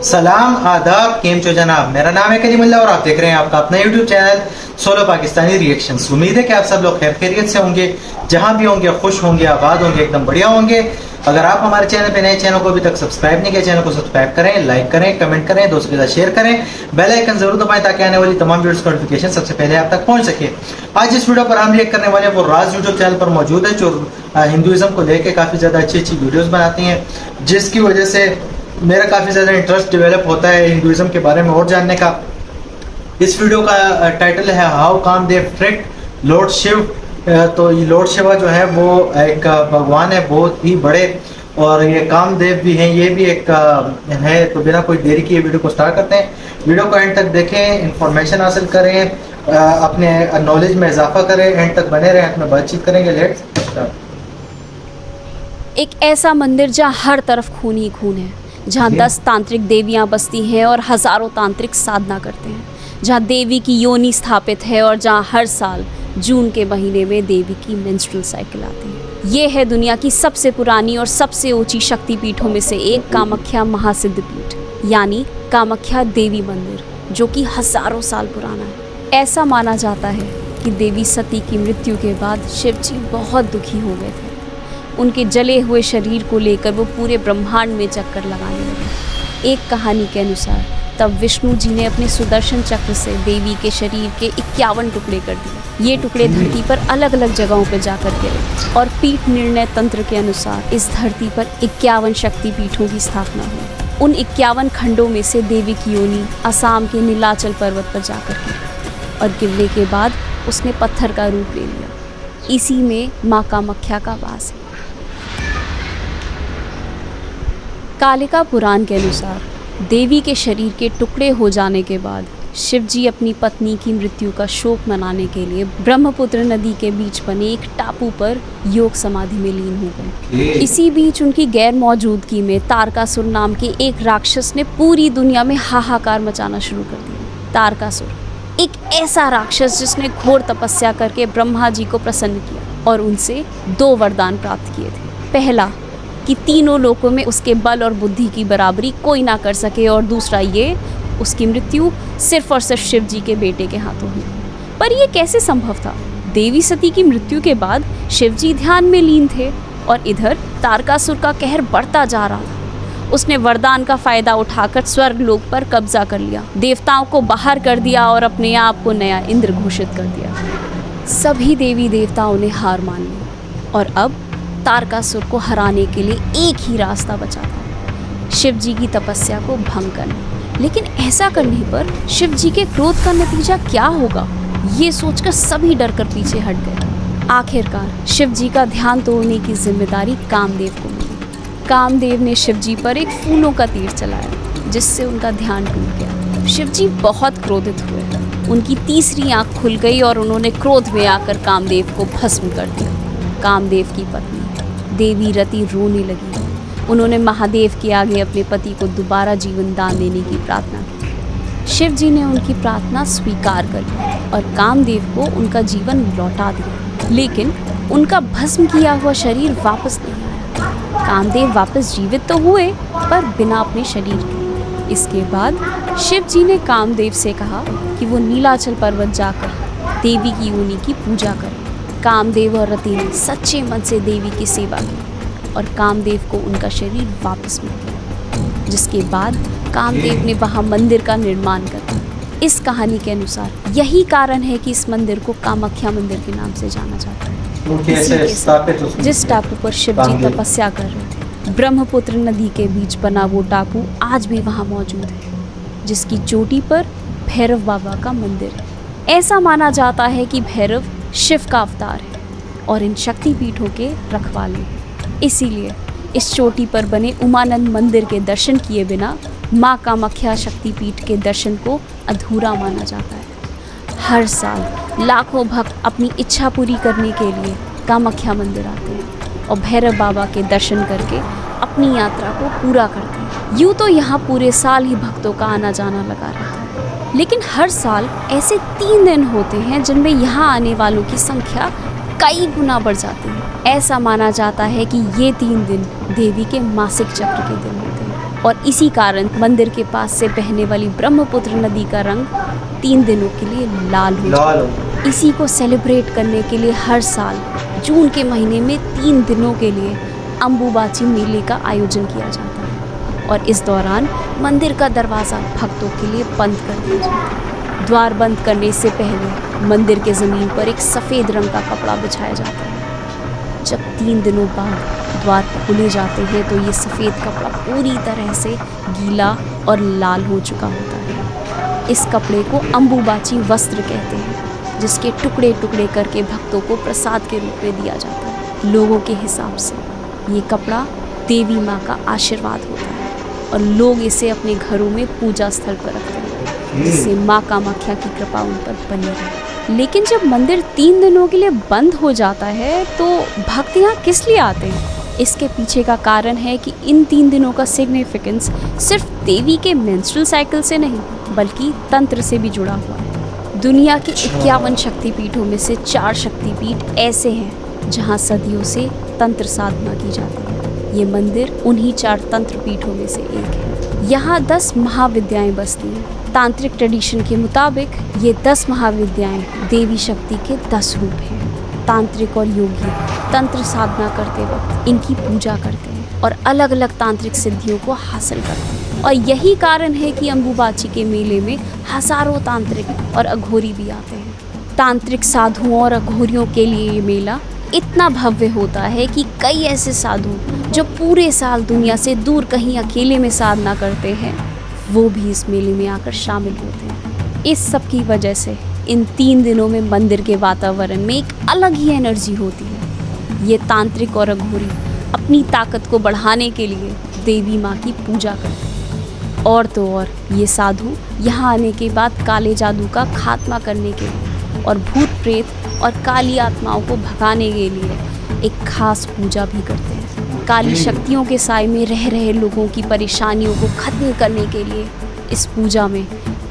सलाम आदाब केम चो जनाब। मेरा नाम है कलीमुल्लाह और आप देख रहे हैं आपका अपना YouTube channel solo Pakistani reactions. उम्मीद है कि आप सब लोग खैर खैरियत से होंगे, जहां भी होंगे खुश होंगे, आबाद होंगे, एकदम बढ़िया होंगे। अगर आप हमारे चैनल पे नए, चैनल को अभी तक सब्सक्राइब नहीं किया, चैनल को सब्सक्राइब करें, लाइक करें, कमेंट करें, दोस्तों के साथ शेयर करें, बेल आइकन जरूर दबाएं ताकि आने वाली तमाम वीडियोस का नोटिफिकेशन सबसे पहले आप तक पहुंच सके। आज इस वीडियो पर हम रिएक्ट करने वाले वो राज यूट्यूब चैनल पर मौजूद है, जो हिंदुइज्म को लेकर काफी ज्यादा अच्छी अच्छी वीडियोस बनाती हैं, जिसकी वजह से मेरा काफ़ी ज़्यादा इंटरेस्ट डेवलप होता है हिंदुइज्म के बारे में और जानने का। इस वीडियो का टाइटल है how Kamadev tricked lord Shiva. तो ये लॉर्ड शिवा जो है वो एक भगवान है, बहुत ही बड़े, और ये कामदेव भी हैं, ये भी एक है। तो बिना कोई देरी किए वीडियो को स्टार्ट करते हैं। वीडियो को एंड तक देखें, इंफॉर्मेशन हासिल करें, अपने नॉलेज में इजाफा करें, एंड तक बने रहें, अपने बातचीत करेंगे। Let's start. एक ऐसा मंदिर जहाँ हर तरफ खून ही खून है, जहाँ 10 तांत्रिक देवियाँ बसती हैं और हजारों तांत्रिक साधना करते हैं, जहाँ देवी की योनि स्थापित है और जहाँ हर साल जून के महीने में देवी की मेंस्ट्रुअल साइकिल आती है। ये है दुनिया की सबसे पुरानी और सबसे ऊंची शक्तिपीठों में से एक कामाख्या महासिद्ध पीठ, यानी कामाख्या देवी मंदिर, जो कि हजारों साल पुराना है। ऐसा माना जाता है कि देवी सती की मृत्यु के बाद शिव जी बहुत दुखी हो गए थे। उनके जले हुए शरीर को लेकर वो पूरे ब्रह्मांड में चक्कर लगाने लगे। एक कहानी के अनुसार तब विष्णु जी ने अपने सुदर्शन चक्र से देवी के शरीर के 51 टुकड़े कर दिए। ये टुकड़े धरती पर अलग अलग जगहों पर जाकर गिरे और पीठ निर्णय तंत्र के अनुसार इस धरती पर 51 शक्तिपीठों की स्थापना हुई। उन 51 खंडों में से देवी की योनि असम के नीलाचल पर्वत पर जाकर गिरी और गिरने के बाद उसने पत्थर का रूप ले लिया। इसी में माँ कामाख्या का वास है। कालिका पुराण के अनुसार देवी के शरीर के टुकड़े हो जाने के बाद शिव जी अपनी पत्नी की मृत्यु का शोक मनाने के लिए ब्रह्मपुत्र नदी के बीच बने एक टापू पर योग समाधि में लीन हो गए। इसी बीच उनकी गैर मौजूदगी में तारकासुर नाम के एक राक्षस ने पूरी दुनिया में हाहाकार मचाना शुरू कर दिया। तारकासुर एक ऐसा राक्षस जिसने घोर तपस्या करके ब्रह्मा जी को प्रसन्न किया और उनसे 2 वरदान प्राप्त किए थे। पहला कि तीनों लोकों में उसके बल और बुद्धि की बराबरी कोई ना कर सके, और दूसरा ये उसकी मृत्यु सिर्फ और सिर्फ शिव जी के बेटे के हाथों हुई। पर यह कैसे संभव था? देवी सती की मृत्यु के बाद शिव जी ध्यान में लीन थे और इधर तारकासुर का कहर बढ़ता जा रहा था। उसने वरदान का फायदा उठाकर स्वर्ग लोक पर कब्जा कर लिया, देवताओं को बाहर कर दिया और अपने आप को नया इंद्र घोषित कर दिया। सभी देवी देवताओं ने हार मान ली और अब तारकासुर को हराने के लिए एक ही रास्ता बचा था, शिव जी की तपस्या को भंग करना। लेकिन ऐसा करने पर शिव जी के क्रोध का नतीजा क्या होगा, ये सोचकर सभी डरकर पीछे हट गए। आखिरकार शिव जी का ध्यान तोड़ने की जिम्मेदारी कामदेव को मिली। कामदेव ने शिव जी पर एक फूलों का तीर चलाया, जिससे उनका ध्यान टूट गया। शिव जी बहुत क्रोधित हुए, उनकी तीसरी आंख खुल गई और उन्होंने क्रोध में आकर कामदेव को भस्म कर दिया। कामदेव की पत्नी देवी रति रोने लगी। उन्होंने महादेव के आगे अपने पति को दोबारा जीवन दान देने की प्रार्थना की। शिव जी ने उनकी प्रार्थना स्वीकार कर ली और कामदेव को उनका जीवन लौटा दिया, लेकिन उनका भस्म किया हुआ शरीर वापस नहीं आया। कामदेव वापस जीवित तो हुए, पर बिना अपने शरीर के। इसके बाद शिव जी ने कामदेव से कहा कि वो नीलाचल पर्वत जाकर देवी की योनि की पूजा करें। कामदेव और रति ने सच्चे मन से देवी की सेवा की और कामदेव को उनका शरीर वापस मिल गया, जिसके बाद कामदेव ने वहां मंदिर का निर्माण कर दिया। इस कहानी के अनुसार यही कारण है कि इस मंदिर को कामाख्या मंदिर के नाम से जाना जाता है। जिस टापू पर शिव जी तपस्या कर रहे थे, ब्रह्मपुत्र नदी के बीच बना वो टापू आज भी वहाँ मौजूद है, जिसकी चोटी पर भैरव बाबा का मंदिर है। ऐसा माना जाता है कि भैरव शिव का अवतार है और इन शक्तिपीठों के रखवाले हैं। इसीलिए इस चोटी पर बने उमानंद मंदिर के दर्शन किए बिना माँ कामाख्या शक्तिपीठ के दर्शन को अधूरा माना जाता है। हर साल लाखों भक्त अपनी इच्छा पूरी करने के लिए कामाख्या मंदिर आते हैं और भैरव बाबा के दर्शन करके अपनी यात्रा को पूरा करते हैं। यूँ तो यहाँ पूरे साल ही भक्तों का आना जाना लगा रहता है, लेकिन हर साल ऐसे 3 दिन होते हैं जिनमें यहाँ आने वालों की संख्या कई गुना बढ़ जाती है। ऐसा माना जाता है कि ये 3 दिन देवी के मासिक चक्र के दिन होते हैं। और इसी कारण मंदिर के पास से बहने वाली ब्रह्मपुत्र नदी का रंग 3 दिनों के लिए लाल हो जाता है। इसी को सेलिब्रेट करने के लिए हर साल जून के महीने में 3 दिनों के लिए अम्बुबाची मेले का आयोजन किया जाता है और इस दौरान मंदिर का दरवाज़ा भक्तों के लिए बंद कर दिया जाता है। द्वार बंद करने से पहले मंदिर के ज़मीन पर एक सफ़ेद रंग का कपड़ा बिछाया जाता है। जब 3 दिनों बाद द्वार खोले जाते हैं तो ये सफ़ेद कपड़ा पूरी तरह से गीला और लाल हो चुका होता है। इस कपड़े को अम्बुबाची वस्त्र कहते हैं, जिसके टुकड़े टुकड़े करके भक्तों को प्रसाद के रूप में दिया जाता है। लोगों के हिसाब से ये कपड़ा देवी माँ का आशीर्वाद होता है और लोग इसे अपने घरों में पूजा स्थल पर रखते हैं, जिससे माँ कामाख्या की कृपा उन पर बनी रहे। लेकिन जब मंदिर 3 दिनों के लिए बंद हो जाता है तो भक्त यहाँ किस लिए आते हैं? इसके पीछे का कारण है कि इन 3 दिनों का सिग्निफिकेंस सिर्फ देवी के मेंस्ट्रुअल साइकिल से नहीं बल्कि तंत्र से भी जुड़ा हुआ है। दुनिया के 51 शक्तिपीठों में से 4 शक्तिपीठ ऐसे हैं जहाँ सदियों से तंत्र साधना की जाती है। ये मंदिर उन्हीं 4 तंत्र पीठों में से एक है। यहाँ 10 महाविद्याएं बसती हैं। तांत्रिक ट्रेडिशन के मुताबिक ये 10 महाविद्याएं देवी शक्ति के 10 रूप हैं। तांत्रिक और योगी तंत्र साधना करते वक्त इनकी पूजा करते हैं और अलग अलग तांत्रिक सिद्धियों को हासिल करते हैं। और यही कारण है कि अम्बुबाची के मेले में हजारों तांत्रिक और अघोरी भी आते हैं। तांत्रिक साधुओं और अघोरियों के लिए ये मेला इतना भव्य होता है कि कई ऐसे साधु जो पूरे साल दुनिया से दूर कहीं अकेले में साधना करते हैं वो भी इस मेले में आकर शामिल होते हैं। इस सब की वजह से इन 3 दिनों में मंदिर के वातावरण में एक अलग ही एनर्जी होती है। ये तांत्रिक और अघोरी अपनी ताकत को बढ़ाने के लिए देवी माँ की पूजा करते हैं। और तो और ये साधु यहाँ आने के बाद काले जादू का खात्मा करने के लिए और भूत प्रेत और काली आत्माओं को भगाने के लिए एक खास पूजा भी करते हैं। काली शक्तियों के साए में रह रहे लोगों की परेशानियों को खत्म करने के लिए इस पूजा में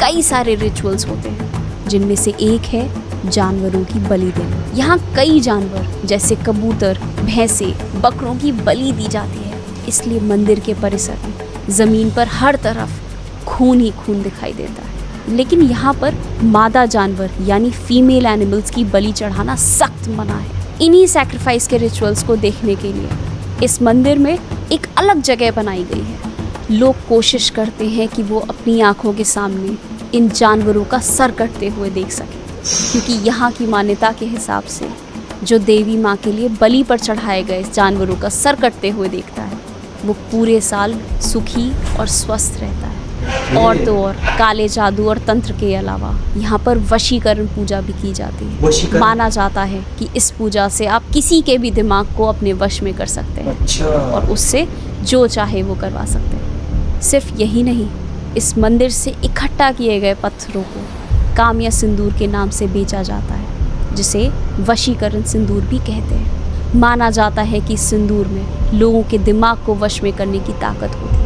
कई सारे रिचुअल्स होते हैं, जिनमें से एक है जानवरों की बलि देना। यहाँ कई जानवर जैसे कबूतर, भैंसे, बकरों की बलि दी जाती है। इसलिए मंदिर के परिसर में ज़मीन पर हर तरफ खून ही खून दिखाई देता है। लेकिन यहाँ पर मादा जानवर यानी फीमेल एनिमल्स की बलि चढ़ाना सख्त मना है। इन्हीं सैक्रिफाइस के रिचुअल्स को देखने के लिए इस मंदिर में एक अलग जगह बनाई गई है। लोग कोशिश करते हैं कि वो अपनी आंखों के सामने इन जानवरों का सर कटते हुए देख सकें, क्योंकि यहाँ की मान्यता के हिसाब से जो देवी माँ के लिए बलि पर चढ़ाए गए जानवरों का सर कटते हुए देखता है वो पूरे साल सुखी और स्वस्थ रहता है। और तो और काले जादू और तंत्र के अलावा यहाँ पर वशीकरण पूजा भी की जाती है। माना जाता है कि इस पूजा से आप किसी के भी दिमाग को अपने वश में कर सकते हैं और उससे जो चाहे वो करवा सकते हैं। सिर्फ यही नहीं, इस मंदिर से इकट्ठा किए गए पत्थरों को कामिया सिंदूर के नाम से बेचा जाता है, जिसे वशीकरण सिंदूर भी कहते हैं। माना जाता है कि सिंदूर में लोगों के दिमाग को वश में करने की ताकत होती है।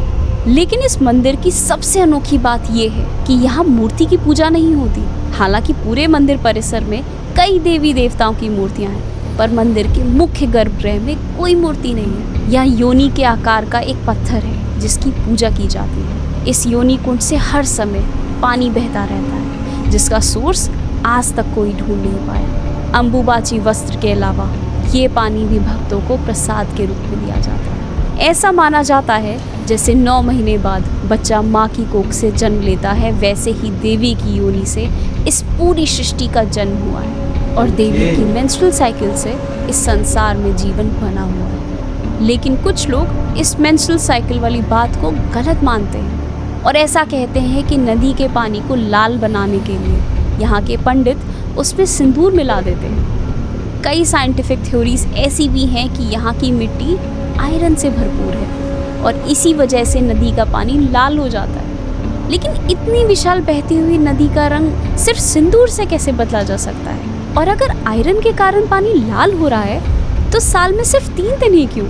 लेकिन इस मंदिर की सबसे अनोखी बात यह है कि यहाँ मूर्ति की पूजा नहीं होती। हालांकि पूरे मंदिर परिसर में कई देवी देवताओं की मूर्तियाँ हैं, पर मंदिर के मुख्य गर्भगृह में कोई मूर्ति नहीं है। यहाँ योनि के आकार का एक पत्थर है जिसकी पूजा की जाती है। इस योनि कुंड से हर समय पानी बहता रहता है, जिसका सोर्स आज तक कोई ढूंढ नहीं पाया। अम्बुबाची वस्त्र के अलावा ये पानी भी भक्तों को प्रसाद के रूप में दिया जाता है। ऐसा माना जाता है जैसे 9 महीने बाद बच्चा माँ की कोख से जन्म लेता है, वैसे ही देवी की योनि से इस पूरी सृष्टि का जन्म हुआ है और देवी की मेंस्ट्रुअल साइकिल से इस संसार में जीवन बना हुआ है। लेकिन कुछ लोग इस मेंस्ट्रुअल साइकिल वाली बात को गलत मानते हैं और ऐसा कहते हैं कि नदी के पानी को लाल बनाने के लिए यहाँ के पंडित उसमें सिंदूर मिला देते हैं। कई साइंटिफिक थ्योरीज ऐसी भी हैं कि यहाँ की मिट्टी आयरन से भरपूर है और इसी वजह से नदी का पानी लाल हो जाता है। लेकिन इतनी विशाल बहती हुई नदी का रंग सिर्फ सिंदूर से कैसे बदला जा सकता है? और अगर आयरन के कारण पानी लाल हो रहा है तो साल में सिर्फ 3 दिन ही क्यों?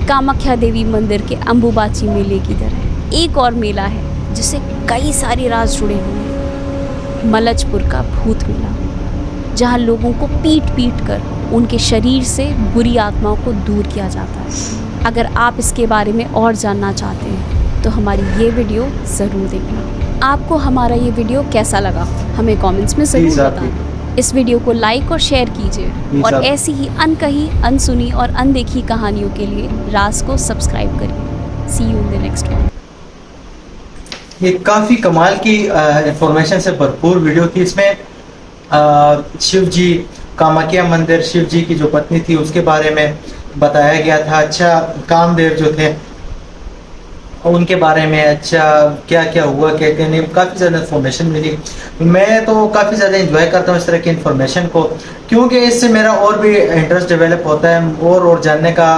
कामाख्या देवी मंदिर के अम्बुबाची मेले की तरह एक और मेला है जिससे कई सारे राज जुड़े हुए हैं। मलजपुर का भूत मेला, जहाँ लोगों को पीट पीट कर उनके शरीर से बुरी आत्माओं को दूर किया जाता है। अगर आप इसके बारे में और जानना चाहते हैं तो हमारी ये वीडियो ज़रूर देखना। आपको हमारा ये वीडियो कैसा लगा हमें कमेंट्स में ज़रूर प्लीज़ आप बताएं। इस वीडियो को लाइक और शेयर कीजिए और आप- ऐसी ही अनकही, अनसुनी और अनदेखी कहानियों के लिए राज को सब्सक्राइब करिए। See you in the next one. ये काफ़ी कमाल की इंफॉर्मेशन से भरपूर वीडियो थी। इसमें शिव जी, कामाख्या मंदिर, शिव जी की जो पत्नी थी उसके बारे में बताया गया था। अच्छा, कामदेव जो थे उनके बारे में, अच्छा क्या क्या हुआ, क्या क्या नहीं, काफ़ी ज़्यादा इन्फॉर्मेशन मिली। मैं तो काफ़ी ज़्यादा इंजॉय करता हूँ इस तरह की इन्फॉर्मेशन को, क्योंकि इससे मेरा और भी इंटरेस्ट डेवलप होता है और जानने का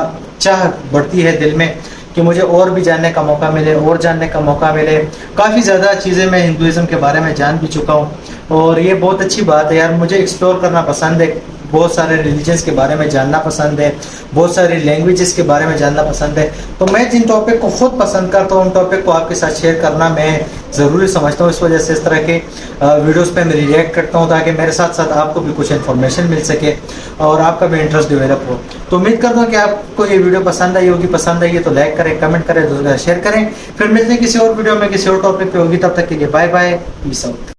चाह बढ़ती है दिल में कि मुझे और भी जानने का मौका मिले, और जानने का मौका मिले। काफ़ी ज़्यादा चीज़ें मैं हिंदुज़म के बारे में जान भी चुका हूँ और ये बहुत अच्छी बात है यार। मुझे एक्सप्लोर करना पसंद है, बहुत सारे रिलीजन्स के बारे में जानना पसंद है, बहुत सारी लैंग्वेजेस के बारे में जानना पसंद है। तो मैं जिन टॉपिक को खुद पसंद करता हूँ उन टॉपिक को आपके साथ शेयर करना मैं ज़रूरी समझता हूँ। इस वजह से इस तरह के वीडियोस पे मैं रिएक्ट करता हूँ ताकि मेरे साथ साथ आपको भी कुछ इन्फॉर्मेशन मिल सके और आपका भी इंटरेस्ट डेवलप हो। तो उम्मीद करता हूँ कि आपको ये वीडियो पसंद आई होगी। पसंद आई है तो लाइक करें, कमेंट करें, दूसरों के साथ शेयर करें। फिर मिलते हैं किसी और वीडियो में किसी और टॉपिक पे होगी। तब तक के लिए बाय बाय, पीस आउट।